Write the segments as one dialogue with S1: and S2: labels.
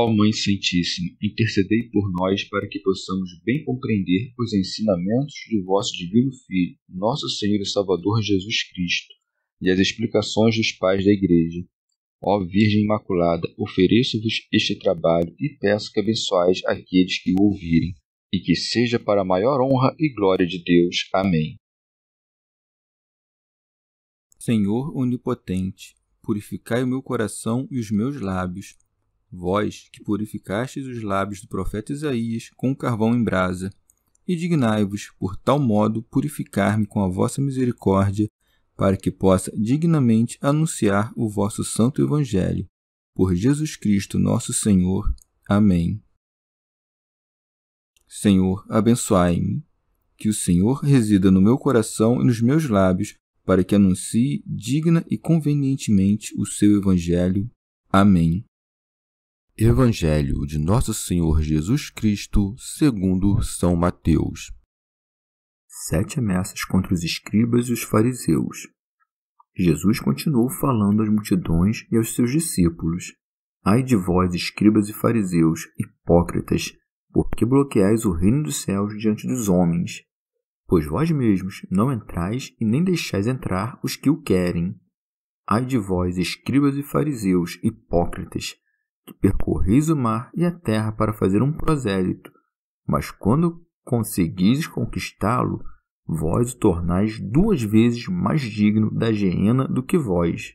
S1: Ó Mãe Santíssima, intercedei por nós para que possamos bem compreender os ensinamentos de vosso Divino Filho, nosso Senhor e Salvador Jesus Cristo, e as explicações dos pais da Igreja. Ó Virgem Imaculada, ofereço-vos este trabalho e peço que abençoais aqueles que o ouvirem, e que seja para a maior honra e glória de Deus. Amém.
S2: Senhor onipotente, purificai o meu coração e os meus lábios. Vós, que purificastes os lábios do profeta Isaías com o carvão em brasa, e dignai-vos, por tal modo, purificar-me com a vossa misericórdia, para que possa dignamente anunciar o vosso santo Evangelho. Por Jesus Cristo, nosso Senhor. Amém. Senhor, abençoai-me. Que o Senhor resida no meu coração e nos meus lábios, para que anuncie digna e convenientemente o seu Evangelho. Amém. Evangelho de Nosso Senhor Jesus Cristo, segundo São Mateus. 7 ameaças contra os escribas e os fariseus. Jesus continuou falando às multidões e aos seus discípulos. Ai de vós, escribas e fariseus, hipócritas, porque bloqueais o reino dos céus diante dos homens? Pois vós mesmos não entrais e nem deixais entrar os que o querem. Ai de vós, escribas e fariseus, hipócritas, que percorreis o mar e a terra para fazer um prosélito, mas quando conseguis conquistá-lo, vós o tornais 2 vezes mais digno da geena do que vós.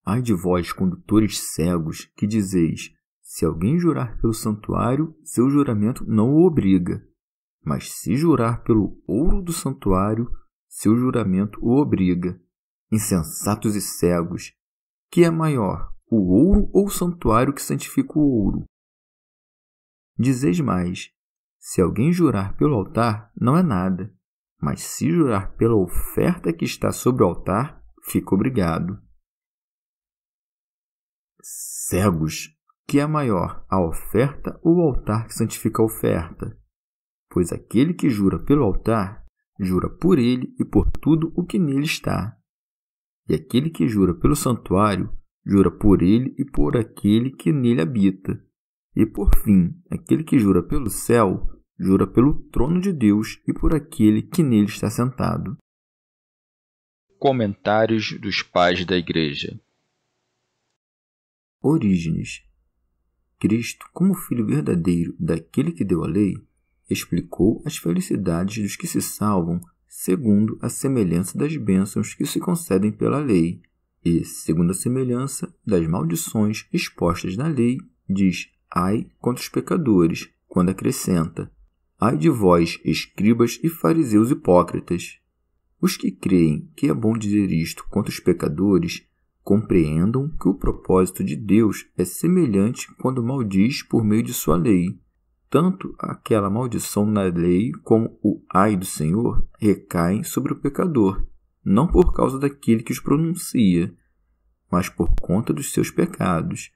S2: Ai de vós, condutores cegos, que dizeis: se alguém jurar pelo santuário, seu juramento não o obriga, mas se jurar pelo ouro do santuário, seu juramento o obriga. Insensatos e cegos, que é maior, o ouro ou o santuário que santifica o ouro? Dizeis mais: se alguém jurar pelo altar, não é nada, mas se jurar pela oferta que está sobre o altar, fica obrigado. Cegos, que é maior, a oferta ou o altar que santifica a oferta? Pois aquele que jura pelo altar, jura por ele e por tudo o que nele está. E aquele que jura pelo santuário, jura por ele e por aquele que nele habita. E por fim, aquele que jura pelo céu, jura pelo trono de Deus e por aquele que nele está sentado.
S1: Comentários dos Pais da Igreja.
S2: Orígenes. Cristo, como Filho verdadeiro daquele que deu a lei, explicou as felicidades dos que se salvam segundo a semelhança das bênçãos que se concedem pela lei, e, segundo a semelhança das maldições expostas na lei, diz: ai contra os pecadores, quando acrescenta: ai de vós, escribas e fariseus hipócritas. Os que creem que é bom dizer isto contra os pecadores, compreendam que o propósito de Deus é semelhante quando maldiz por meio de sua lei. Tanto aquela maldição na lei como o ai do Senhor recaem sobre o pecador, não por causa daquele que os pronuncia, mas por conta dos seus pecados,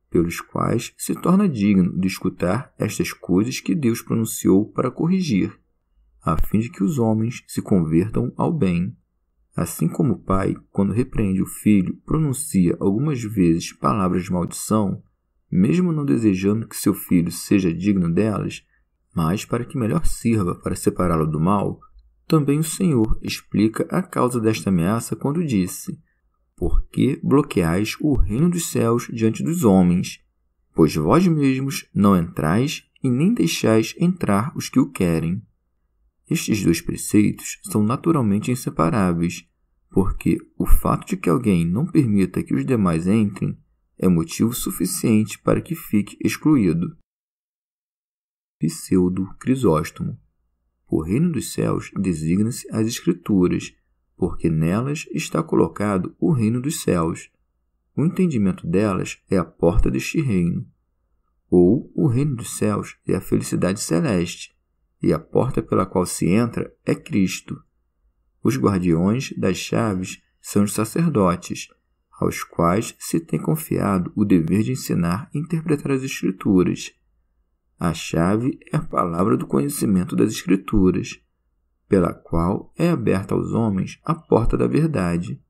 S2: pelos quais se torna digno de escutar estas coisas que Deus pronunciou para corrigir, a fim de que os homens se convertam ao bem. Assim como o pai, quando repreende o filho, pronuncia algumas vezes palavras de maldição, mesmo não desejando que seu filho seja digno delas, mas para que melhor sirva para separá-lo do mal, também o Senhor explica a causa desta ameaça quando disse: porque bloqueais o reino dos céus diante dos homens, pois vós mesmos não entrais e nem deixais entrar os que o querem. Estes 2 preceitos são naturalmente inseparáveis, porque o fato de que alguém não permita que os demais entrem é motivo suficiente para que fique excluído. Pseudo Crisóstomo. O reino dos céus designa-se as Escrituras, porque nelas está colocado o reino dos céus. O entendimento delas é a porta deste reino. Ou o reino dos céus é a felicidade celeste, e a porta pela qual se entra é Cristo. Os guardiões das chaves são os sacerdotes, aos quais se tem confiado o dever de ensinar e interpretar as Escrituras. A chave é a palavra do conhecimento das Escrituras, pela qual é aberta aos homens a porta da verdade.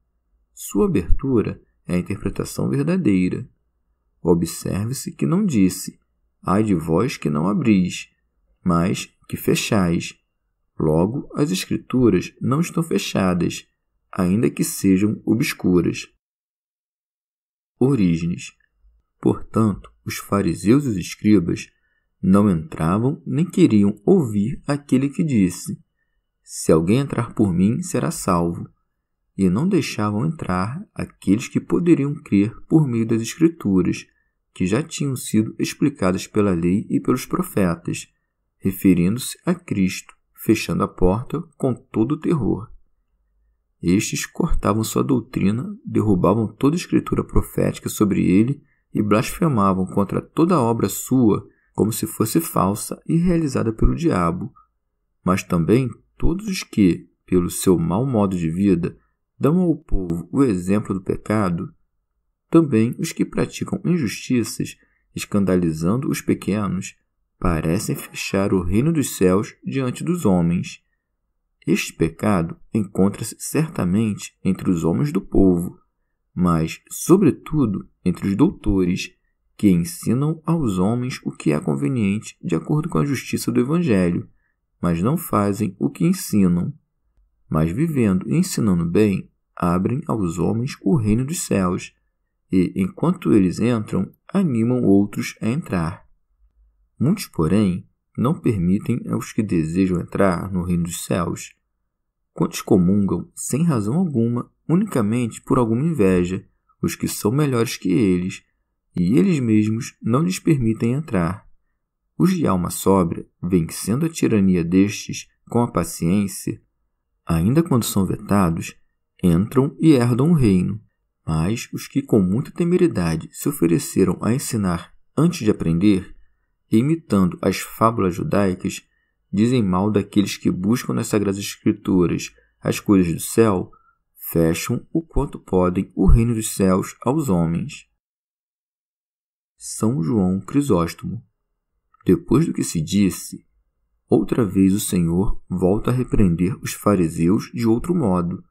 S2: Sua abertura é a interpretação verdadeira. Observe-se que não disse: ai de vós que não abris, mas que fechais. Logo, as Escrituras não estão fechadas, ainda que sejam obscuras. Orígenes. Portanto, os fariseus e os escribas não entravam nem queriam ouvir aquele que disse: se alguém entrar por mim, será salvo. E não deixavam entrar aqueles que poderiam crer por meio das Escrituras, que já tinham sido explicadas pela lei e pelos profetas, referindo-se a Cristo, fechando a porta com todo o terror. Estes cortavam sua doutrina, derrubavam toda a escritura profética sobre ele e blasfemavam contra toda a obra sua como se fosse falsa e realizada pelo diabo. Mas também todos os que, pelo seu mau modo de vida, dão ao povo o exemplo do pecado, também os que praticam injustiças, escandalizando os pequenos, parecem fechar o reino dos céus diante dos homens. Este pecado encontra-se certamente entre os homens do povo, mas, sobretudo, entre os doutores, que ensinam aos homens o que é conveniente de acordo com a justiça do Evangelho, mas não fazem o que ensinam. Mas, vivendo e ensinando bem, abrem aos homens o reino dos céus, e, enquanto eles entram, animam outros a entrar. Muitos, porém, não permitem aos que desejam entrar no reino dos céus. Quantos comungam, sem razão alguma, unicamente por alguma inveja, os que são melhores que eles, e eles mesmos não lhes permitem entrar. Os de alma sóbria, vencendo a tirania destes com a paciência, ainda quando são vetados, entram e herdam o reino. Mas os que com muita temeridade se ofereceram a ensinar antes de aprender, e imitando as fábulas judaicas, dizem mal daqueles que buscam nas Sagradas Escrituras as coisas do céu, fecham o quanto podem o reino dos céus aos homens. São João Crisóstomo. Depois do que se disse, outra vez o Senhor volta a repreender os fariseus de outro modo,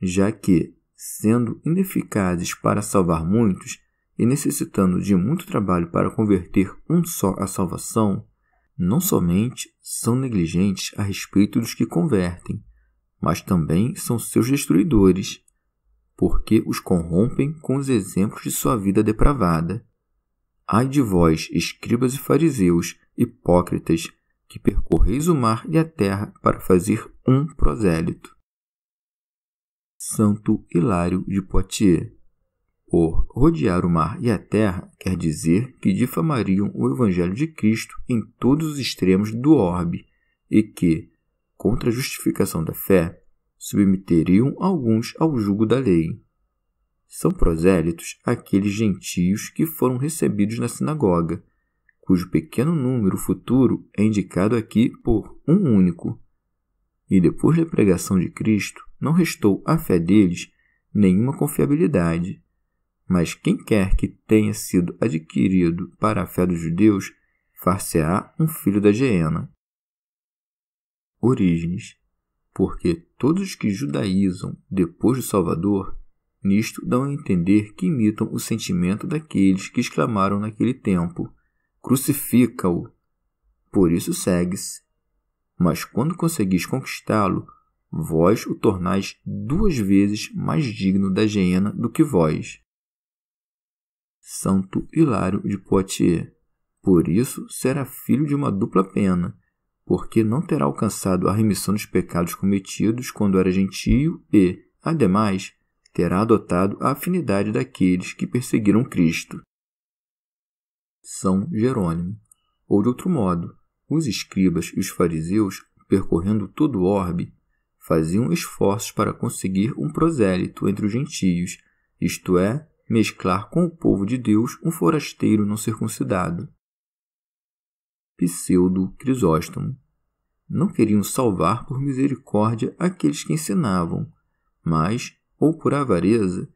S2: já que, sendo ineficazes para salvar muitos e necessitando de muito trabalho para converter um só à salvação, não somente são negligentes a respeito dos que convertem, mas também são seus destruidores, porque os corrompem com os exemplos de sua vida depravada. Ai de vós, escribas e fariseus, hipócritas, que percorreis o mar e a terra para fazer um prosélito. Santo Hilário de Poitiers. Por rodear o mar e a terra quer dizer que difamariam o Evangelho de Cristo em todos os extremos do orbe e que, contra a justificação da fé, submeteriam alguns ao jugo da lei. São prosélitos aqueles gentios que foram recebidos na sinagoga, cujo pequeno número futuro é indicado aqui por um único. E depois da pregação de Cristo, não restou à fé deles nenhuma confiabilidade. Mas quem quer que tenha sido adquirido para a fé dos judeus, far-se-á um filho da geena. Orígenes. Porque todos os que judaizam depois do Salvador, nisto dão a entender que imitam o sentimento daqueles que exclamaram naquele tempo: crucifica-o! Por isso segue-se. Mas quando conseguis conquistá-lo, vós o tornais 2 vezes mais digno da geena do que vós. Santo Hilário de Poitiers. Por isso será filho de uma dupla pena, porque não terá alcançado a remissão dos pecados cometidos quando era gentio e, ademais, terá adotado a afinidade daqueles que perseguiram Cristo. São Jerônimo. Ou de outro modo, os escribas e os fariseus, percorrendo todo o orbe, faziam esforços para conseguir um prosélito entre os gentios, isto é, mesclar com o povo de Deus um forasteiro não circuncidado. Pseudo Crisóstomo. Não queriam salvar por misericórdia aqueles que ensinavam, mas, ou por avareza,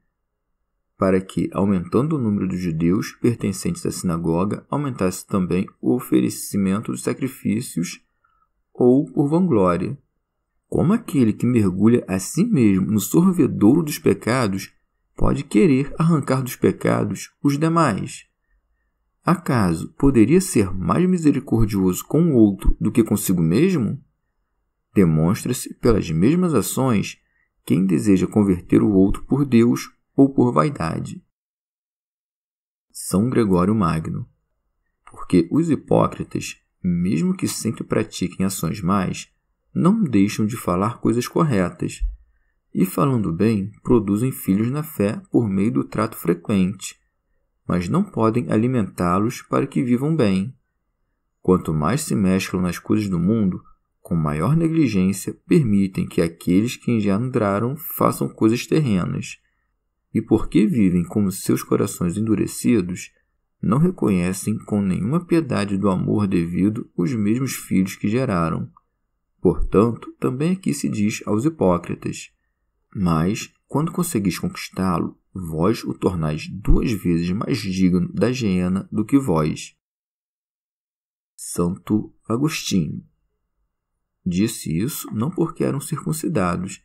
S2: para que, aumentando o número dos judeus pertencentes à sinagoga, aumentasse também o oferecimento dos sacrifícios, ou por vanglória. Como aquele que mergulha a si mesmo no sorvedouro dos pecados pode querer arrancar dos pecados os demais? Acaso poderia ser mais misericordioso com o outro do que consigo mesmo? Demonstra-se pelas mesmas ações quem deseja converter o outro por Deus ou por vaidade. São Gregório Magno. Porque os hipócritas, mesmo que sempre pratiquem ações más, não deixam de falar coisas corretas, e falando bem, produzem filhos na fé por meio do trato frequente, mas não podem alimentá-los para que vivam bem. Quanto mais se mesclam nas coisas do mundo, com maior negligência permitem que aqueles que engendraram façam coisas terrenas. E porque vivem com os seus corações endurecidos, não reconhecem com nenhuma piedade do amor devido os mesmos filhos que geraram. Portanto, também aqui se diz aos hipócritas: mas, quando conseguis conquistá-lo, vós o tornais 2 vezes mais digno da geena do que vós. Santo Agostinho. Disse isso não porque eram circuncidados,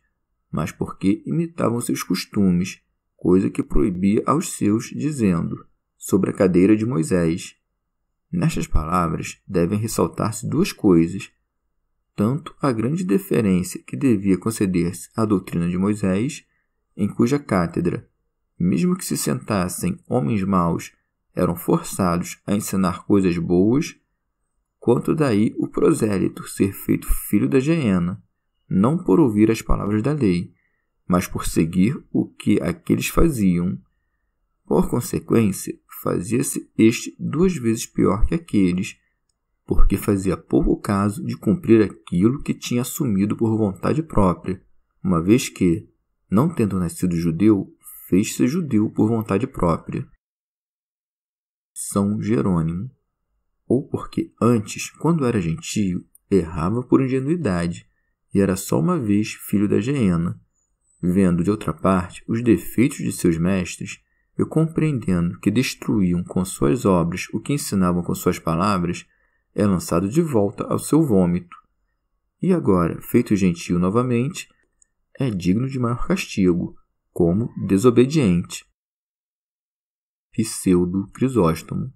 S2: mas porque imitavam seus costumes, coisa que proibia aos seus, dizendo, sobre a cadeira de Moisés. Nestas palavras devem ressaltar-se 2 coisas: tanto a grande deferência que devia conceder-se à doutrina de Moisés, em cuja cátedra, mesmo que se sentassem homens maus, eram forçados a ensinar coisas boas, quanto daí o prosélito ser feito filho da geena, não por ouvir as palavras da lei, mas por seguir o que aqueles faziam. Por consequência, fazia-se este 2 vezes pior que aqueles, porque fazia pouco caso de cumprir aquilo que tinha assumido por vontade própria, uma vez que, não tendo nascido judeu, fez-se judeu por vontade própria. São Jerônimo. Ou porque antes, quando era gentio, errava por ingenuidade, e era só uma vez filho da geena, vendo de outra parte os defeitos de seus mestres, e compreendendo que destruíam com suas obras o que ensinavam com suas palavras, é lançado de volta ao seu vômito. E agora, feito gentio novamente, é digno de maior castigo, como desobediente. Pseudo Crisóstomo.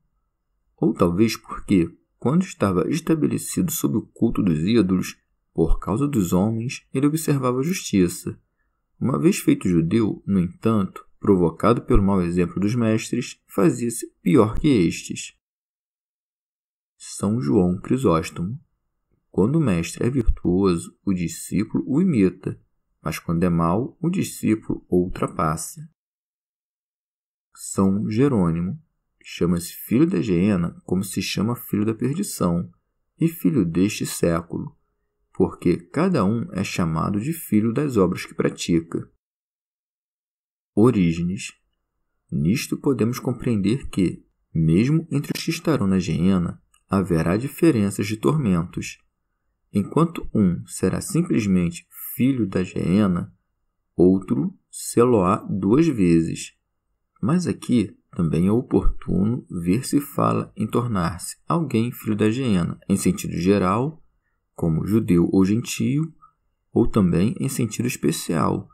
S2: Ou talvez porque, quando estava estabelecido sob o culto dos ídolos, por causa dos homens, ele observava a justiça. Uma vez feito judeu, no entanto, provocado pelo mau exemplo dos mestres, fazia-se pior que estes. São João Crisóstomo. Quando o mestre é virtuoso, o discípulo o imita, mas quando é mau, o discípulo o ultrapassa. São Jerônimo. Chama-se filho da geena como se chama filho da perdição, e filho deste século, porque cada um é chamado de filho das obras que pratica. Orígenes. Nisto podemos compreender que, mesmo entre os que estarão na geena, haverá diferenças de tormentos. Enquanto um será simplesmente filho da geena, outro sê-lo-á 2 vezes. Mas aqui também é oportuno ver se fala em tornar-se alguém filho da geena em sentido geral, como judeu ou gentio, ou também em sentido especial,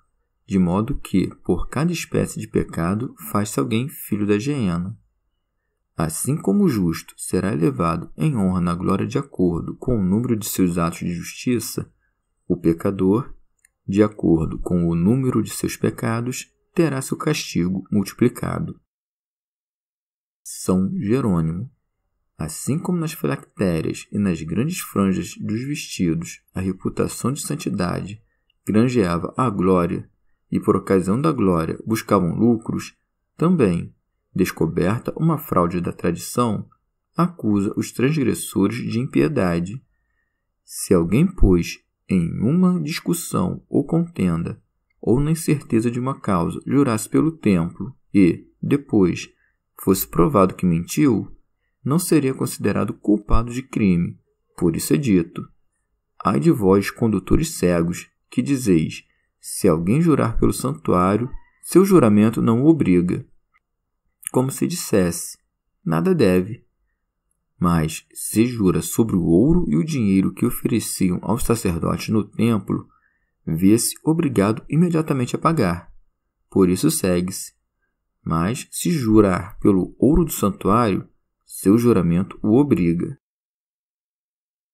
S2: de modo que, por cada espécie de pecado, faz-se alguém filho da geena. Assim como o justo será elevado em honra na glória de acordo com o número de seus atos de justiça, o pecador, de acordo com o número de seus pecados, terá seu castigo multiplicado. São Jerônimo. Assim como nas filactérias e nas grandes franjas dos vestidos a reputação de santidade granjeava a glória e por ocasião da glória buscavam lucros, também, descoberta uma fraude da tradição, acusa os transgressores de impiedade. Se alguém, pois, em uma discussão ou contenda, ou na incerteza de uma causa, jurasse pelo templo e, depois, fosse provado que mentiu, não seria considerado culpado de crime. Por isso é dito: ai de vós, condutores cegos, que dizeis, se alguém jurar pelo santuário, seu juramento não o obriga. Como se dissesse, nada deve. Mas, se jura sobre o ouro e o dinheiro que ofereciam aos sacerdotes no templo, vê-se obrigado imediatamente a pagar. Por isso segue-se. Mas, se jurar pelo ouro do santuário, seu juramento o obriga.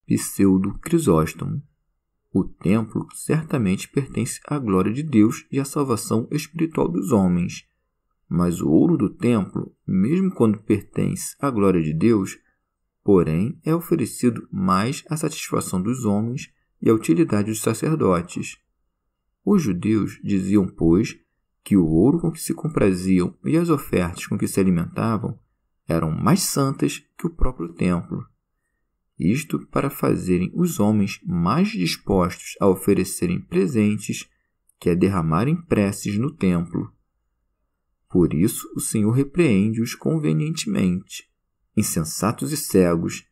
S2: Pseudo Crisóstomo. O templo certamente pertence à glória de Deus e à salvação espiritual dos homens, mas o ouro do templo, mesmo quando pertence à glória de Deus, porém é oferecido mais à satisfação dos homens e à utilidade dos sacerdotes. Os judeus diziam, pois, que o ouro com que se compraziam e as ofertas com que se alimentavam eram mais santas que o próprio templo. Isto para fazerem os homens mais dispostos a oferecerem presentes que a derramarem preces no templo. Por isso o Senhor repreende-os convenientemente, insensatos e cegos.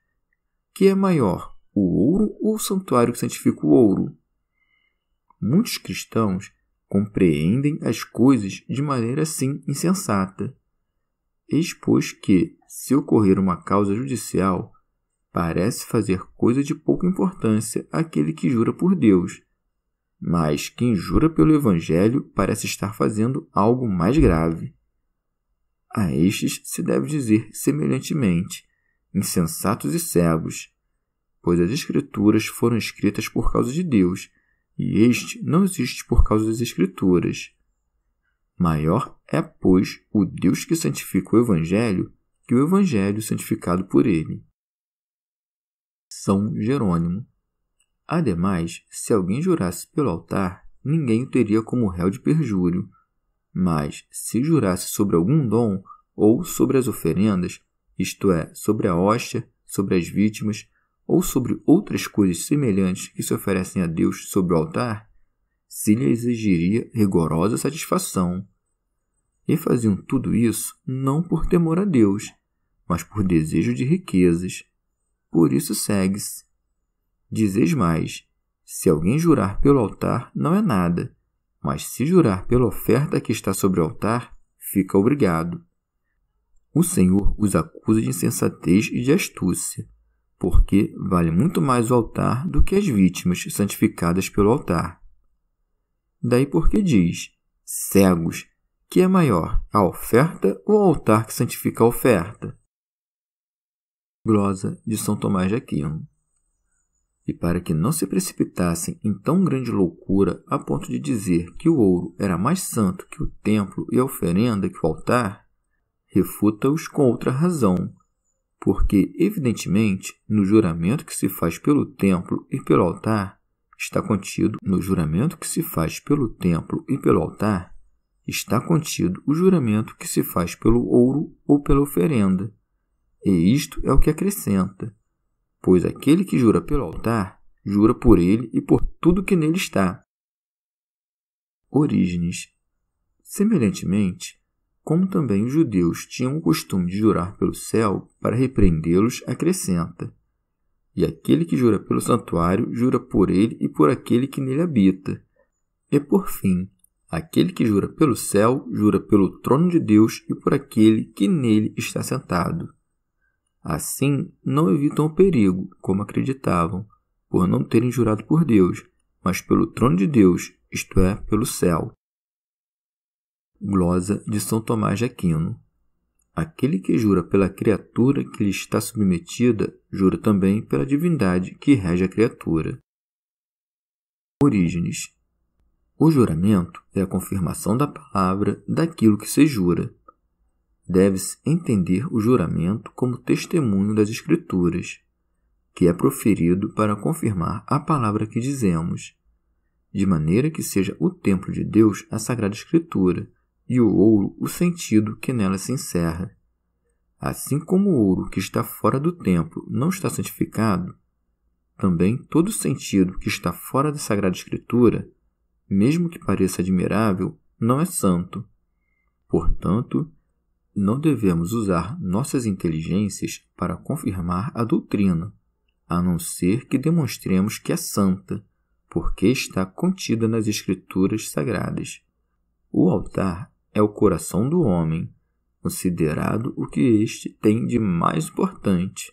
S2: Que é maior, o ouro ou o santuário que santifica o ouro? Muitos cristãos compreendem as coisas de maneira assim insensata. Eis, pois, que, se ocorrer uma causa judicial, parece fazer coisa de pouca importância aquele que jura por Deus, mas quem jura pelo Evangelho parece estar fazendo algo mais grave. A estes se deve dizer semelhantemente, insensatos e cegos, pois as Escrituras foram escritas por causa de Deus, e este não existe por causa das Escrituras. Maior é, pois, o Deus que santifica o Evangelho que o Evangelho santificado por ele. São Jerônimo. Ademais, se alguém jurasse pelo altar, ninguém o teria como réu de perjúrio. Mas, se jurasse sobre algum dom, ou sobre as oferendas, isto é, sobre a hóstia, sobre as vítimas, ou sobre outras coisas semelhantes que se oferecem a Deus sobre o altar, se lhe exigiria rigorosa satisfação. E faziam tudo isso não por temor a Deus, mas por desejo de riquezas. Por isso segue-se. Dizeis mais, se alguém jurar pelo altar, não é nada, mas se jurar pela oferta que está sobre o altar, fica obrigado. O Senhor os acusa de insensatez e de astúcia, porque vale muito mais o altar do que as vítimas santificadas pelo altar. Daí porque diz, cegos, que é maior, a oferta ou o altar que santifica a oferta? Glosa de São Tomás de Aquino. E para que não se precipitassem em tão grande loucura a ponto de dizer que o ouro era mais santo que o templo e a oferenda que o altar, refuta-os com outra razão, porque, evidentemente, no juramento que se faz pelo templo e pelo altar, está contido o juramento que se faz pelo ouro ou pela oferenda. E isto é o que acrescenta, pois aquele que jura pelo altar, jura por ele e por tudo que nele está. Orígenes. Semelhantemente, como também os judeus tinham o costume de jurar pelo céu, para repreendê-los, acrescenta, e aquele que jura pelo santuário, jura por ele e por aquele que nele habita. E por fim, aquele que jura pelo céu, jura pelo trono de Deus e por aquele que nele está sentado. Assim, não evitam o perigo, como acreditavam, por não terem jurado por Deus, mas pelo trono de Deus, isto é, pelo céu. Glosa de São Tomás de Aquino. Aquele que jura pela criatura que lhe está submetida, jura também pela divindade que rege a criatura. Orígenes. O juramento é a confirmação da palavra daquilo que se jura. Deve-se entender o juramento como testemunho das Escrituras, que é proferido para confirmar a palavra que dizemos, de maneira que seja o templo de Deus a Sagrada Escritura, e o ouro o sentido que nela se encerra. Assim como o ouro que está fora do templo não está santificado, também todo sentido que está fora da Sagrada Escritura, mesmo que pareça admirável, não é santo. Portanto, não devemos usar nossas inteligências para confirmar a doutrina, a não ser que demonstremos que é santa, porque está contida nas Escrituras Sagradas. O altar é o coração do homem, considerado o que este tem de mais importante.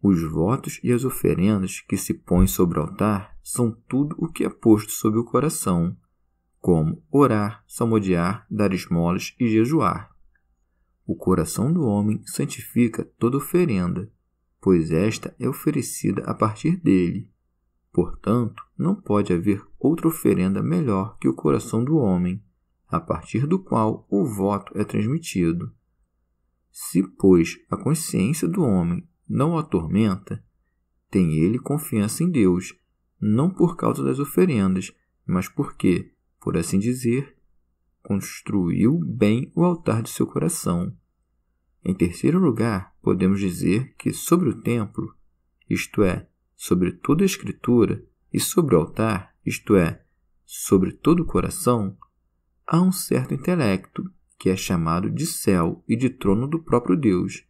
S2: Os votos e as oferendas que se põem sobre o altar são tudo o que é posto sobre o coração, como orar, salmodiar, dar esmolas e jejuar. O coração do homem santifica toda oferenda, pois esta é oferecida a partir dele. Portanto, não pode haver outra oferenda melhor que o coração do homem, a partir do qual o voto é transmitido. Se, pois, a consciência do homem não o atormenta, tem ele confiança em Deus, não por causa das oferendas, mas porque, por assim dizer, construiu bem o altar de seu coração. Em terceiro lugar, podemos dizer que sobre o templo, isto é, sobre toda a Escritura, e sobre o altar, isto é, sobre todo o coração, há um certo intelecto, que é chamado de céu e de trono do próprio Deus,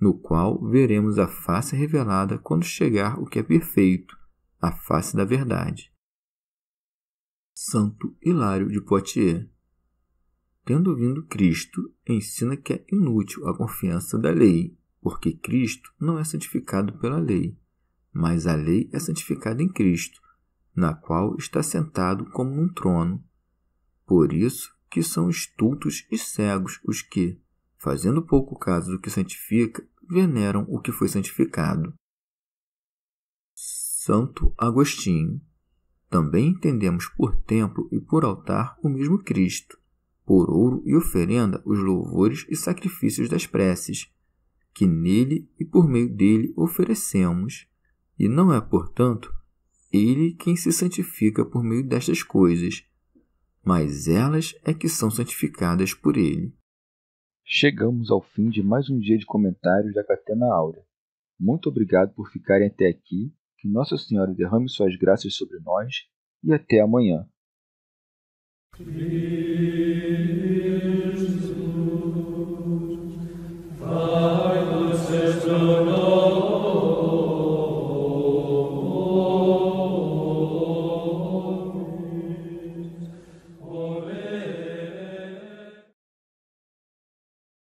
S2: no qual veremos a face revelada quando chegar o que é perfeito, a face da verdade. Santo Hilário de Poitiers. Tendo vindo Cristo, ensina que é inútil a confiança da lei, porque Cristo não é santificado pela lei, mas a lei é santificada em Cristo, na qual está sentado como num trono. Por isso que são estultos e cegos os que, fazendo pouco caso do que santifica, veneram o que foi santificado. Santo Agostinho. Também entendemos por templo e por altar o mesmo Cristo, por ouro e oferenda os louvores e sacrifícios das preces, que nele e por meio dele oferecemos, e não é, portanto, ele quem se santifica por meio destas coisas, mas elas é que são santificadas por ele.
S1: Chegamos ao fim de mais um dia de comentários da Catena Áurea. Muito obrigado por ficarem até aqui, que Nossa Senhora derrame suas graças sobre nós e até amanhã.